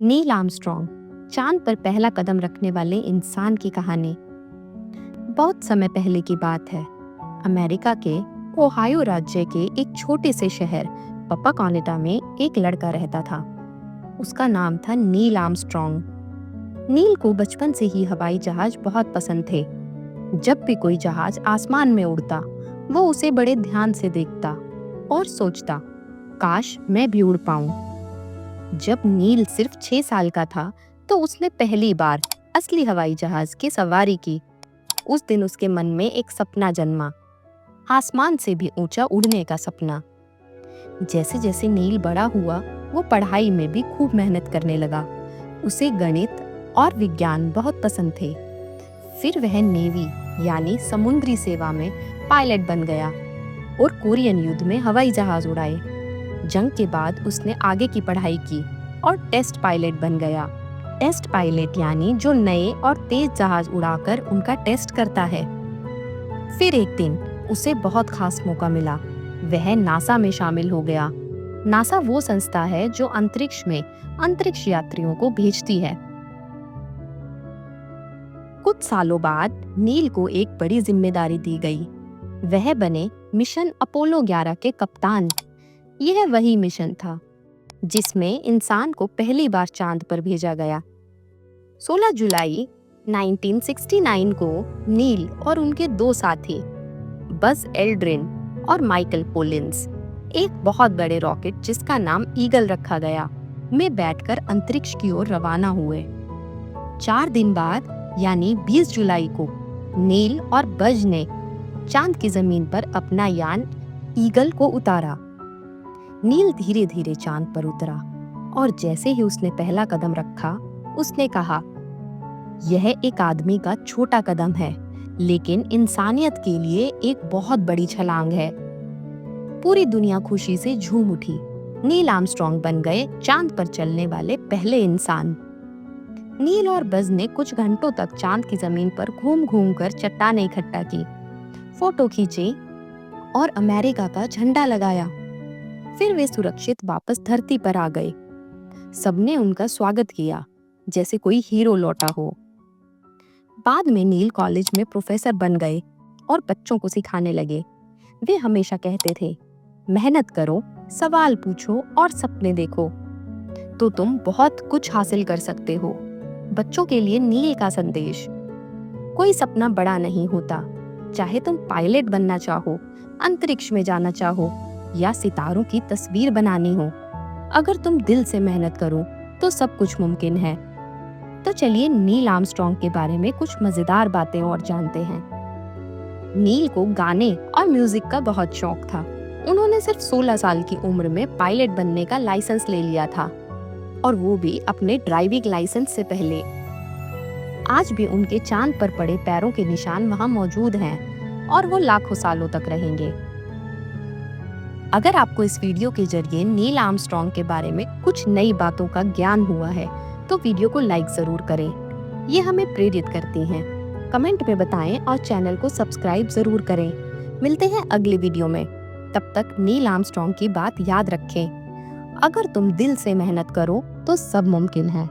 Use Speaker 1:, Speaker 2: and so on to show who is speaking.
Speaker 1: Neil Armstrong, चांद पर पहला कदम रखने वाले इंसान की कहानी। बहुत समय पहले की बात है। अमेरिका के ओहायो राज्य के एक छोटे से शहर पपाकॉनेटा में एक लड़का रहता था। उसका नाम था नील आर्मस्ट्रॉन्ग। नील को बचपन से ही हवाई जहाज बहुत पसंद थे। जब भी कोई जहाज आसमान में उड़ता, वो उसे बड़े ध्यान से देखता और सोचता, काश मैं भी उड़ पाऊं। जब नील सिर्फ 6 साल का था, तो उसने पहली बार असली हवाई जहाज की सवारी की। उस दिन उसके मन में एक सपना जन्मा, आसमान से भी ऊंचा उड़ने का सपना। जैसे जैसे नील बड़ा हुआ, वो पढ़ाई में भी खूब मेहनत करने लगा। उसे गणित और विज्ञान बहुत पसंद थे। फिर वह नेवी यानी समुद्री सेवा में पायलट बन गया और कोरियन युद्ध में हवाई जहाज उड़ाए। जंग के बाद उसने आगे की पढ़ाई की और टेस्ट पायलट बन गया। टेस्ट पायलट यानी जो नए और तेज जहाज उड़ाकर उनका टेस्ट करता है। फिर एक दिन उसे बहुत खास मौका मिला। वह नासा में शामिल हो गया। नासा वो संस्था है जो अंतरिक्ष में अंतरिक्ष यात्रियों को भेजती है। कुछ सालों बाद नील को एक बड़ी जिम्मेदारी दी गई। वह बने मिशन अपोलो 11 के कप्तान। यह वही मिशन था जिसमें इंसान को पहली बार चांद पर भेजा गया। 16 जुलाई 1969 को नील और उनके दो साथी बज एल्ड्रिन और माइकल कोलिंस एक बहुत बड़े रॉकेट जिसका नाम ईगल रखा गया में बैठकर अंतरिक्ष की ओर रवाना हुए। 4 दिन बाद यानी 20 जुलाई को नील और बज ने चांद की जमीन पर अपना यान ईगल को उतारा। नील धीरे धीरे चांद पर उतरा और जैसे ही उसने पहला कदम रखा, उसने कहा, यह एक आदमी का छोटा कदम है, लेकिन इंसानियत के लिए एक बहुत बड़ी छलांग है। पूरी दुनिया खुशी से झूम उठी। नील आर्मस्ट्रॉन्ग बन गए चांद पर चलने वाले पहले इंसान। नील और बज ने कुछ घंटों तक चांद की जमीन पर घूम घूम कर चट्टानें इकट्ठा की, फोटो खींचे और अमेरिका का झंडा लगाया। फिर वे सुरक्षित वापस धरती पर आ गए। सबने उनका स्वागत किया जैसे कोई हीरो लौटा हो। बाद में नील कॉलेज में प्रोफेसर बन गए और बच्चों को सिखाने लगे। वे हमेशा कहते थे, मेहनत करो, सवाल पूछो और सपने देखो, तो तुम बहुत कुछ हासिल कर सकते हो। बच्चों के लिए नील का संदेश, कोई सपना बड़ा नहीं होता। चाहे तुम पायलट बनना चाहो, अंतरिक्ष में जाना चाहो या सितारों की तस्वीर बनानी हो, अगर तुम दिल से मेहनत करो तो सब कुछ मुमकिन है। तो चलिए नील आर्मस्ट्रॉन्ग के बारे में कुछ मजेदार बातें और जानते हैं। नील को गाने और म्यूजिक का बहुत शौक था। उन्होंने सिर्फ 16 साल की उम्र में पायलट बनने का लाइसेंस ले लिया था, और वो भी अपने ड्राइविंग लाइसेंस से पहले। आज भी उनके चांद पर पड़े पैरों के निशान वहां मौजूद हैं और वो लाखों सालों तक रहेंगे। अगर आपको इस वीडियो के जरिए नील आर्मस्ट्रॉन्ग के बारे में कुछ नई बातों का ज्ञान हुआ है, तो वीडियो को लाइक जरूर करें। ये हमें प्रेरित करती हैं। कमेंट में बताएं और चैनल को सब्सक्राइब जरूर करें। मिलते हैं अगले वीडियो में। तब तक नील आर्मस्ट्रॉन्ग की बात याद रखें, अगर तुम दिल से मेहनत करो तो सब मुमकिन है।